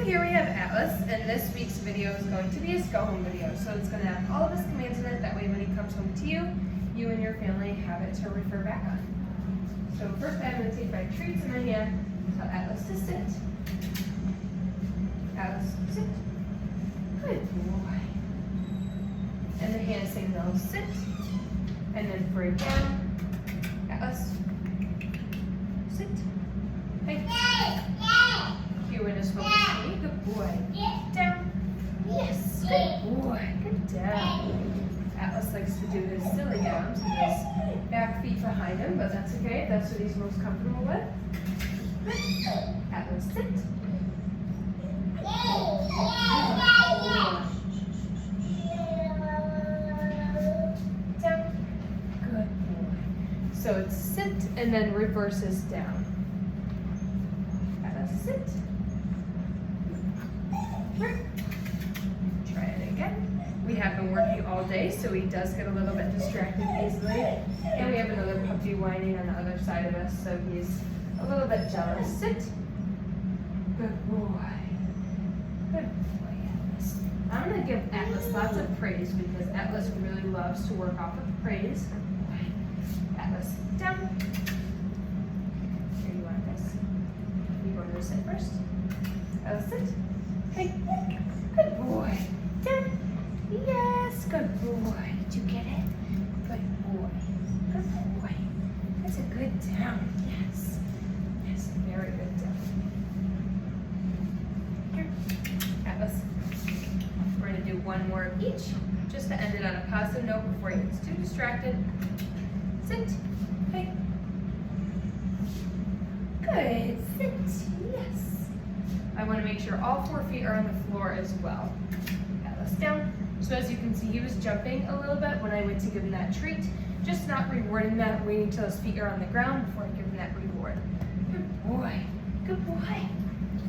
here we have Atlas, and this week's video is going to be his go home video. So it's going to have all of his commands in it, that way when he comes home to you, you and your family have it to refer back on. So first I'm going to take my treats in my hand, tell Atlas to sit. Atlas, sit. Good boy. And the hand signal, sit. And then break down. Atlas, sit. Hey. Cue in his focus knee. Good boy. Down. Yes. Good boy. Good down. Atlas likes to do his silly downs with his back feet behind him, but that's okay. That's what he's most comfortable with. Atlas, sit. Down. Good boy. So it's sit and then reverses down. Atlas, sit. Try it again. We have been working all day, so he does get a little bit distracted easily. And we have another puppy whining on the other side of us, so he's a little bit jealous. Sit. Good boy. Good boy, Atlas. I'm going to give Atlas lots of praise because Atlas really loves to work off of praise. Good boy. Atlas, down. Here, you want this? You want to sit first? Atlas, sit. Hey. Good boy. Down. Yes, good boy. Did you get it? Good boy. Good boy. That's a good down. Yes. Yes, very good down. Here. Atlas. We're going to do one more of each, just to end it on a positive note before he gets too distracted. Sit. Hey. Good. Sit. Yes. I want to make sure all 4 feet are on the floor as well. Atlas, down. So as you can see, he was jumping a little bit when I went to give him that treat. Just not rewarding that, waiting until his feet are on the ground before I give him that reward. Good boy. Good boy.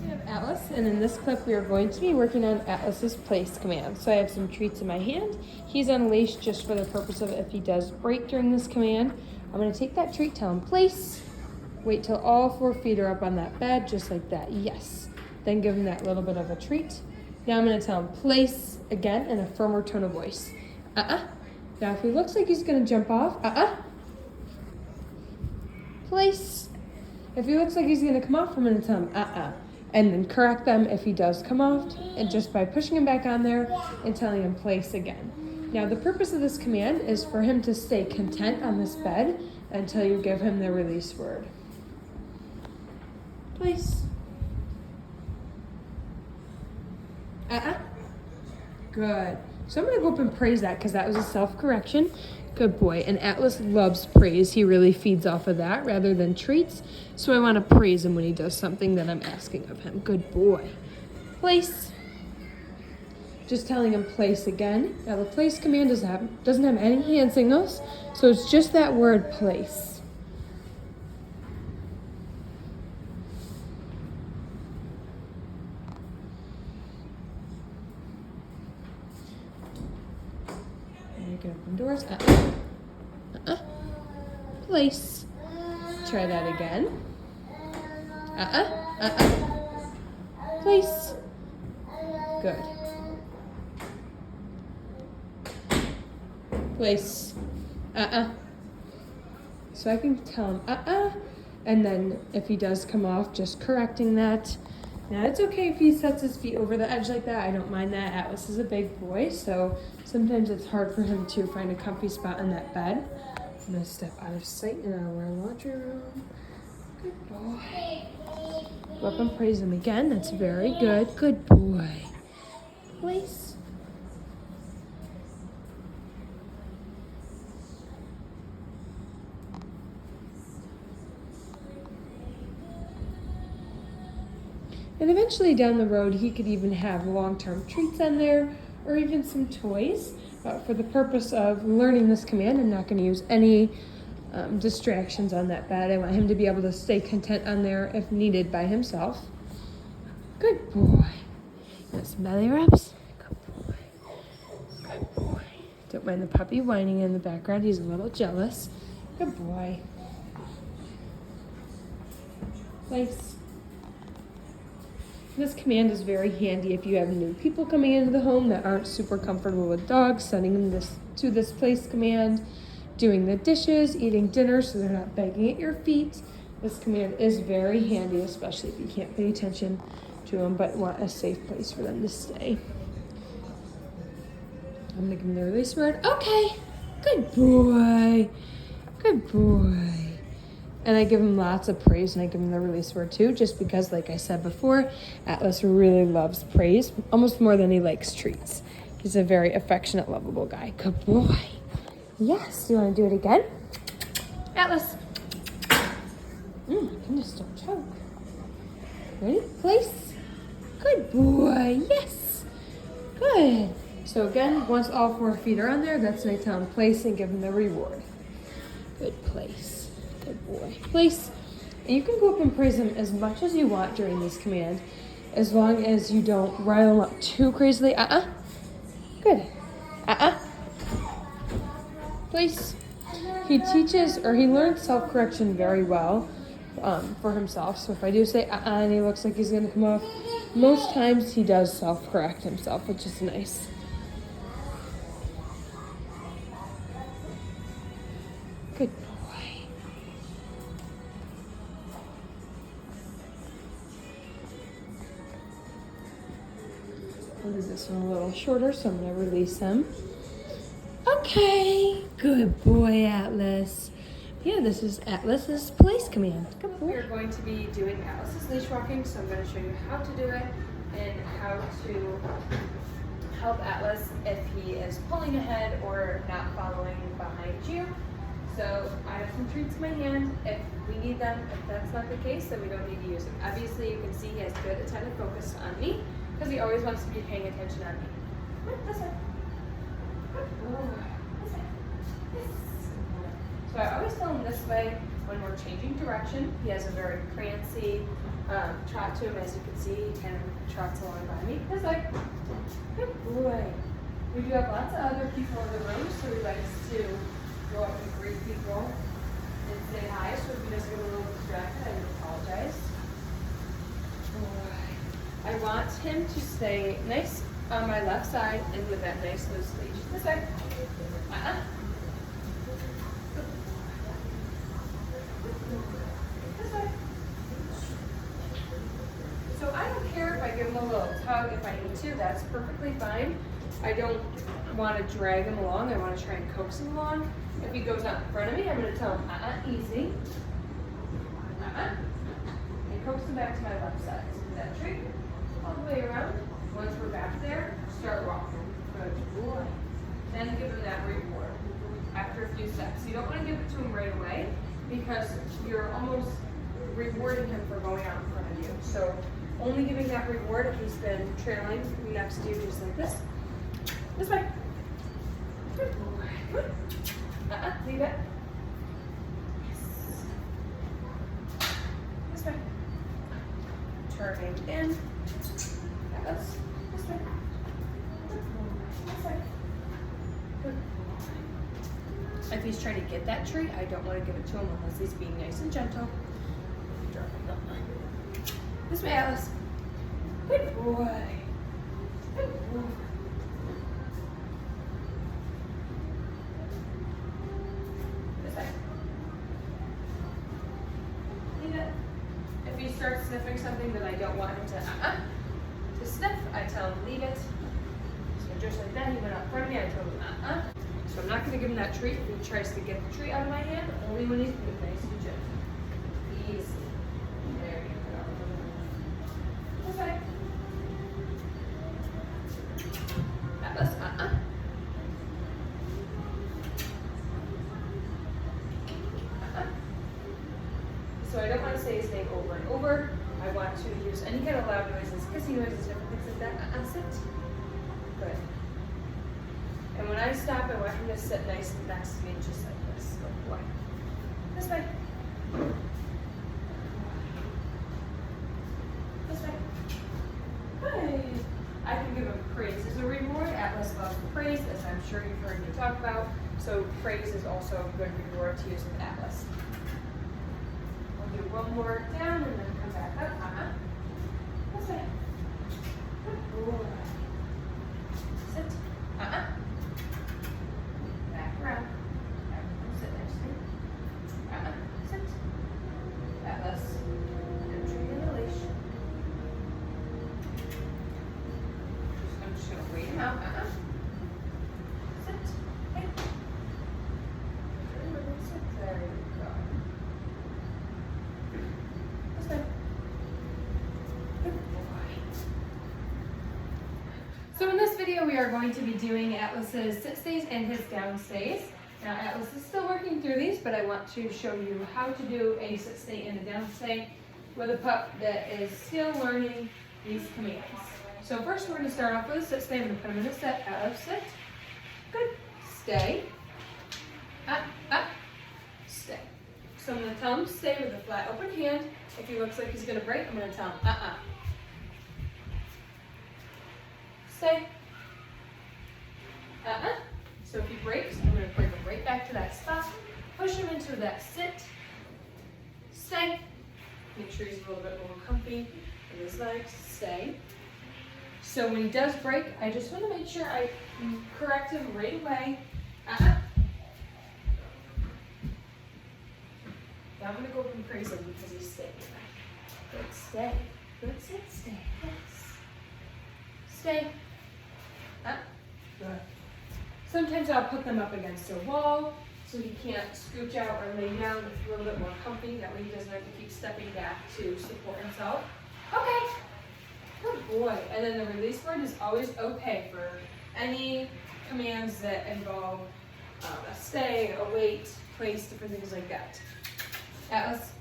We have Atlas, and in this clip we are going to be working on Atlas's place command. So I have some treats in my hand. He's unleashed just for the purpose of if he does break during this command. I'm going to take that treat, tell him place. Wait till all 4 feet are up on that bed, just like that. Yes. Then give him that little bit of a treat. Now I'm going to tell him place again in a firmer tone of voice. Now if he looks like he's going to jump off, place. If he looks like he's going to come off, I'm going to tell him and then correct them if he does come off, and just by pushing him back on there and telling him place again. Now the purpose of this command is for him to stay content on this bed until you give him the release word. Place. Good. So I'm going to go up and praise that because that was a self-correction. Good boy. And Atlas loves praise. He really feeds off of that rather than treats. So I want to praise him when he does something that I'm asking of him. Good boy. Place. Just telling him place again. Now the place command doesn't have any hand signals, so it's just that word place. Open doors. Place. Try that again. Place. Good. Place. So I can tell him and then if he does come off, just correcting that. Now it's okay if he sets his feet over the edge like that. I don't mind that. Atlas is a big boy, so sometimes it's hard for him to find a comfy spot on that bed. I'm going to step out of sight in our laundry room. Good boy. Go up and praise him again. That's very good. Good boy. Place. And eventually down the road, he could even have long-term treats on there or even some toys. For the purpose of learning this command, I'm not going to use any distractions on that bed. I want him to be able to stay content on there if needed by himself. Good boy. Got some belly rubs. Good boy. Good boy. Don't mind the puppy whining in the background. He's a little jealous. Good boy. Place. This command is very handy if you have new people coming into the home that aren't super comfortable with dogs, sending them to this place command, doing the dishes, eating dinner so they're not begging at your feet. This command is very handy, especially if you can't pay attention to them but want a safe place for them to stay. I'm gonna give them the release word. Okay, good boy, good boy. And I give him lots of praise, and I give him the release word too, just because, like I said before, Atlas really loves praise, almost more than he likes treats. He's a very affectionate, lovable guy. Good boy. Yes, you wanna do it again? Atlas. Goodness, don't choke. Ready? Place. Good boy, yes. Good. So again, once all 4 feet are on there, that's when I tell him place and give him the reward. Good place. Good boy. Place. And you can go up and praise him as much as you want during these commands, as long as you don't rile him up too crazily. Good. Place. He teaches, or he learns self-correction very well for himself. So if I do say and he looks like he's gonna come off, most times he does self-correct himself, which is nice. Good boy. I'll do this one a little shorter, so I'm gonna release him. Okay, good boy, Atlas. Yeah, this is Atlas's place command. Good boy. We're going to be doing Atlas's leash walking, so I'm going to show you how to do it and how to help Atlas if he is pulling ahead or not following behind you. So I have some treats in my hand. If we need them, if that's not the case, then we don't need to use them. Obviously, you can see he has good attentive focus on me because he always wants to be paying attention on me. This way. This way. Yes. So I always tell him this way when we're changing direction. He has a very prancy trot to him, as you can see. He kind of trots along by me. This way. Good boy. We do have lots of other people in the room, so we like to go up and greet people and say hi. So if he does get a little distracted, I would apologize. I want him to stay nice on my left side and with that nice loose leash. This way. This way. So I don't care if I give him a little tug if I need to. That's perfectly fine. I don't want to drag him along. I want to try and coax him along. If he goes out in front of me, I'm going to tell him, easy. And coax him back to my left side. So that treat all the way around. Once we're back there, start walking. Good boy. Then give him that reward after a few steps. You don't want to give it to him right away because you're almost rewarding him for going out in front of you. So only giving that reward if he's been trailing next to you just like this. This way. Good boy. Leave it. Yes. This way. Turning in. That goes. This way. This way. Good boy. If he's trying to get that treat, I don't want to give it to him unless he's being nice and gentle. This way, Alice. Good boy. Good boy. This way. Leave it. If he starts sniffing something that I don't want him to sniff, I tell him leave it. So just like that, he went out in front of me, I told him So I'm not going to give him that treat if he tries to get the treat out of my hand, only when he's being nice and gentle. Easy. There you go. This way. Atlas, So I don't want to say his name over and over. I want to use any kind of loud noises, kissing noises, different things like that. Sit. Good. And when I stop, I want him to sit nice next to me, just like this. Good boy. This way. This way. Good. I can give him praise as a reward. Atlas loves praise, as I'm sure you've heard me talk about. So praise is also a good reward to use with Atlas. We'll do one more down and then come back up. This way. boy. Sit. Back around. Sit next to me. Sit. Atlas. No tree in the leash. I'm just going to wait him out. Sit. Hey. Sit. There you go. This way. Good boy. So in this video, we are going to be doing Atlas's sit stays and his down stays. Now Atlas is still working through these, but I want to show you how to do a sit stay and a down stay with a pup that is still learning these commands. So first we're going to start off with a sit stay. I'm going to put him in a sit. Atlas, sit. Good. Stay. Up, stay. So I'm going to tell him to stay with a flat open hand. If he looks like he's going to break, I'm going to tell him, Stay. So if he breaks, I'm going to bring him right back to that spot. Push him into that sit. Stay. Make sure he's a little bit more comfy in his legs. Stay. So when he does break, I just want to make sure I correct him right away. Now I'm going to go up and praise him because he's staying. Good stay. Good sit. Stay. Yes. Stay. Good. Sometimes I'll put them up against a wall so he can't scooch out or lay down. It's a little bit more comfy. That way he doesn't have to keep stepping back to support himself. Okay. Good boy. And then the release word is always okay for any commands that involve a stay, a wait, place, different things like that. Atlas,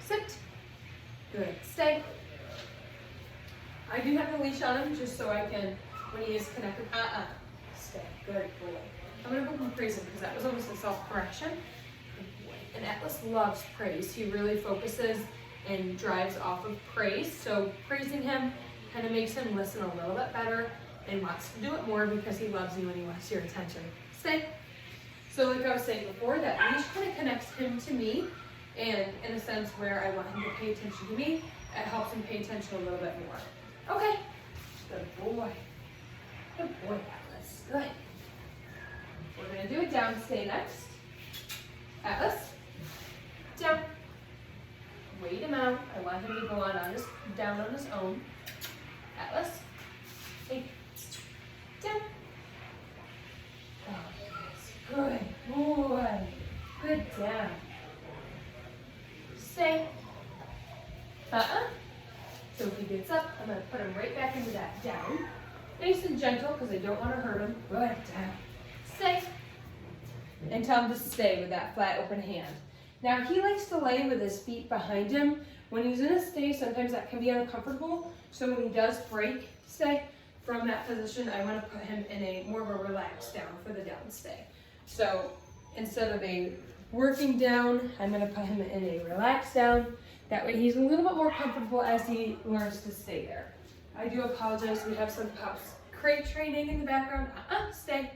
sit. Good. Stay. I do have the leash on him just so I can, when he is connected, stay. Good boy. I'm going to go and praise him because that was almost a self-correction. Good boy. And Atlas loves praise. He really focuses and drives off of praise. So praising him kind of makes him listen a little bit better and wants to do it more because he loves you and he wants your attention. Stay. So like I was saying before, that leash kind of connects him to me, and in a sense where I want him to pay attention to me, it helps him pay attention a little bit more. Okay. Good boy. Good boy, Atlas. Good. We're going to do a down stay next. Atlas. Down. Wait him out. I want him to go down on his own. Atlas. Hey. Down. Oh, yes. Good boy. Good down. Stay. So if he gets up, I'm going to put him right back into that down. Nice and gentle because I don't want to hurt him. Good down. Stay. And tell him to stay with that flat open hand. Now he likes to lay with his feet behind him. When he's in a stay, sometimes that can be uncomfortable. So when he does break stay from that position, I want to put him in a more of a relaxed down for the down stay. So instead of a working down, I'm going to put him in a relaxed down. That way he's a little bit more comfortable as he learns to stay there. I do apologize, we have some pups crate training in the background. Stay.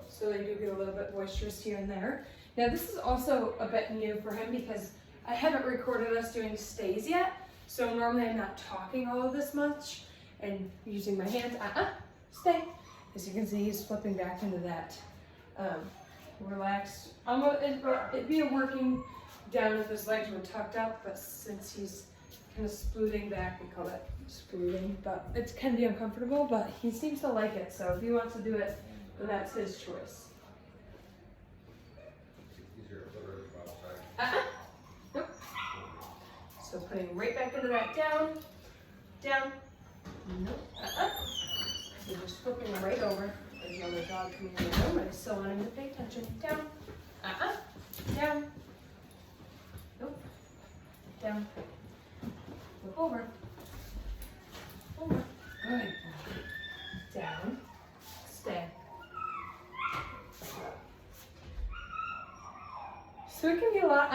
So they do get a little bit boisterous here and there. Now this is also a bit new for him because I haven't recorded us doing stays yet. So normally I'm not talking all of this much and using my hands. Stay. As you can see, he's flipping back into that relaxed. It'd be a working down if his legs were tucked up, but since he's kind of splooting back, we call it splooting, but it can be uncomfortable, but he seems to like it, so if he wants to do it, then that's his choice. Nope. So putting right back into that down, nope, so just flipping right over. There's another dog coming in the room, I still want him to pay attention. Down, down, nope, down, flip over, good, down, stay. So it can be a lot,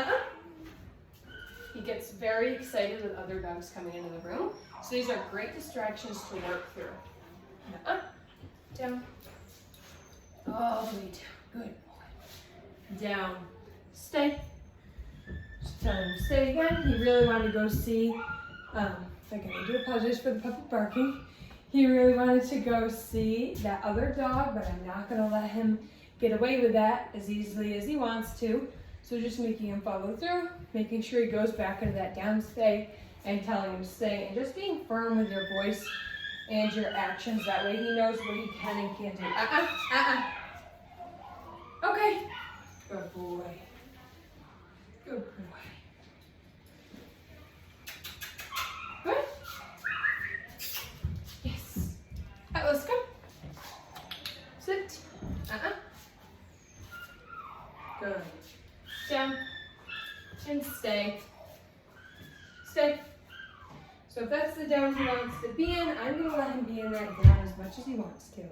He gets very excited with other dogs coming into the room. So these are great distractions to work through. Down, all the way down, good boy. Down, stay. Just tell him to stay again. He really wanted to go see Again, I do apologize for the puppy barking. He really wanted to go see that other dog, but I'm not gonna let him get away with that as easily as he wants to. So just making him follow through, making sure he goes back into that down stay and telling him to stay, and just being firm with your voice and your actions. That way he knows what he can and can't do. Okay. Good boy. Good boy. Good. Yes. Let's go. Sit. Good. Down. And stay. Stay. So if that's the down he wants to be in, I'm going to let him be in that down as much as he wants to.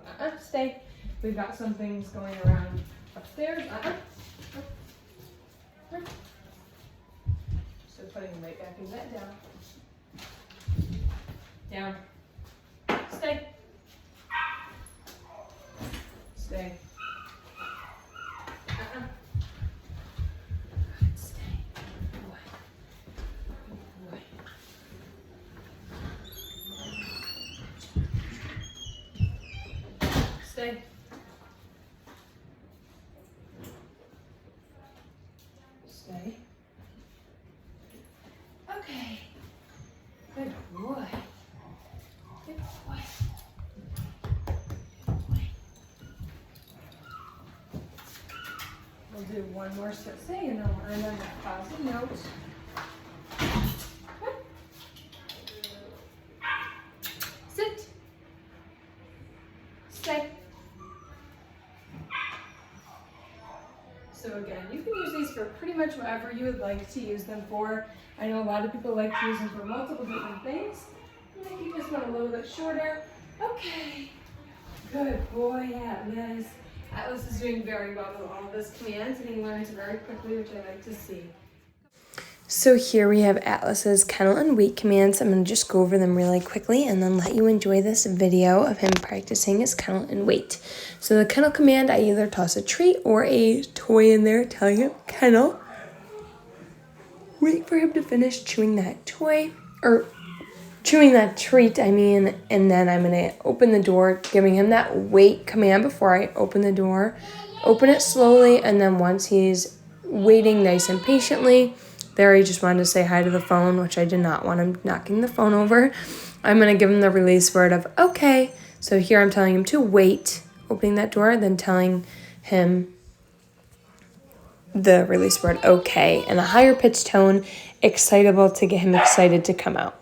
Stay. We've got some things going around upstairs. So putting him right back in that down. Down. Stay. Stay. Stay. Good boy. Good boy. Stay. Stay. Okay. Good boy. Good boy. Good boy. We'll do one more sit stay and then we'll end on that positive note. Sit. Stay. So again, you can use these for pretty much whatever you would like to use them for. I know a lot of people like to use them for multiple different things. Make you just want a little bit shorter. Okay. Good boy, Atlas. Atlas is doing very well with all of his commands, and he learns very quickly, which I like to see. So here we have Atlas's kennel and weight commands. I'm going to just go over them really quickly and then let you enjoy this video of him practicing his kennel and weight. So the kennel command, I either toss a treat or a toy in there telling him kennel. Wait for him to finish chewing that toy, or chewing that treat, I mean, and then I'm going to open the door, giving him that wait command before I open the door. Open it slowly, and then once he's waiting nice and patiently, there he just wanted to say hi to the phone, which I did not want him knocking the phone over. I'm going to give him the release word of okay. So here I'm telling him to wait, opening that door, then telling him the release word okay in a higher pitched tone, excitable to get him excited to come out.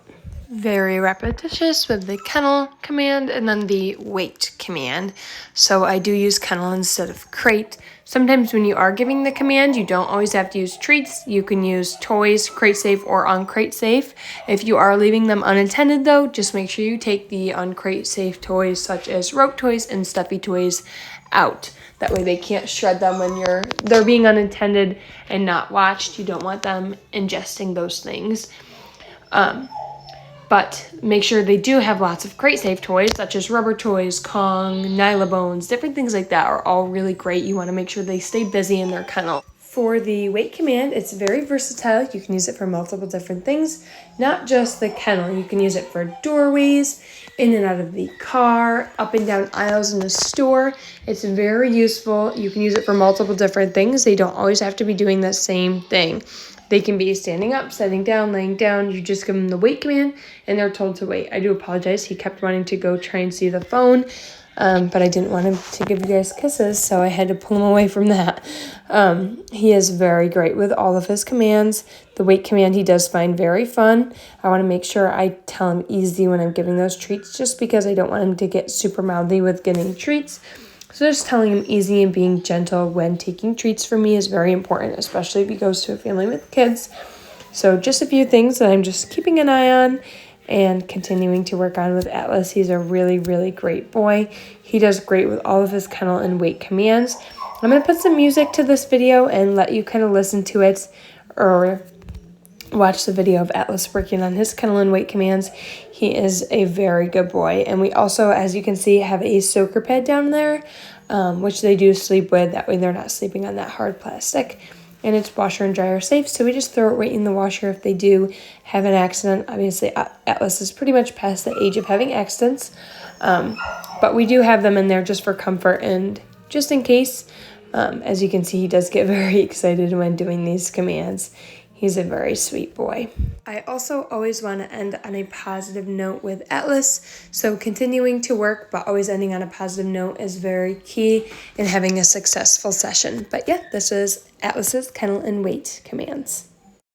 Very repetitious with the kennel command and then the wait command. So I do use kennel instead of crate. Sometimes when you are giving the command, you don't always have to use treats. You can use toys, crate safe, or uncrate safe. If you are leaving them unattended though, just make sure you take the uncrate safe toys such as rope toys and stuffy toys out. That way they can't shred them when they're being unattended and not watched. You don't want them ingesting those things. But make sure they do have lots of crate safe toys such as rubber toys, Kong, Nyla bones, different things like that are all really great. You want to make sure they stay busy in their kennel. For the wait command, it's very versatile. You can use it for multiple different things, not just the kennel. You can use it for doorways, in and out of the car, up and down aisles in the store. It's very useful. You can use it for multiple different things. They don't always have to be doing the same thing. They can be standing up, sitting down, laying down. You just give them the wait command, and they're told to wait. I do apologize. He kept wanting to go try and see the phone, but I didn't want him to give you guys kisses, so I had to pull him away from that. He is very great with all of his commands. The wait command he does find very fun. I want to make sure I tell him easy when I'm giving those treats, just because I don't want him to get super mouthy with getting treats. So just telling him easy and being gentle when taking treats for me is very important, especially if he goes to a family with kids. So just a few things that I'm just keeping an eye on and continuing to work on with Atlas. He's a really, really great boy. He does great with all of his kennel and wait commands. I'm going to put some music to this video and let you kind of listen to it or watch the video of Atlas working on his kennel and weight commands. He is a very good boy. And we also, as you can see, have a soaker pad down there, which they do sleep with. That way they're not sleeping on that hard plastic. and it's washer and dryer safe, so we just throw it right in the washer if they do have an accident. Obviously, Atlas is pretty much past the age of having accidents, but we do have them in there just for comfort and just in case. As you can see, he does get very excited when doing these commands. He's a very sweet boy. I also always want to end on a positive note with Atlas, so continuing to work but always ending on a positive note is very key in having a successful session. But yeah, this is Atlas's kennel and weight commands.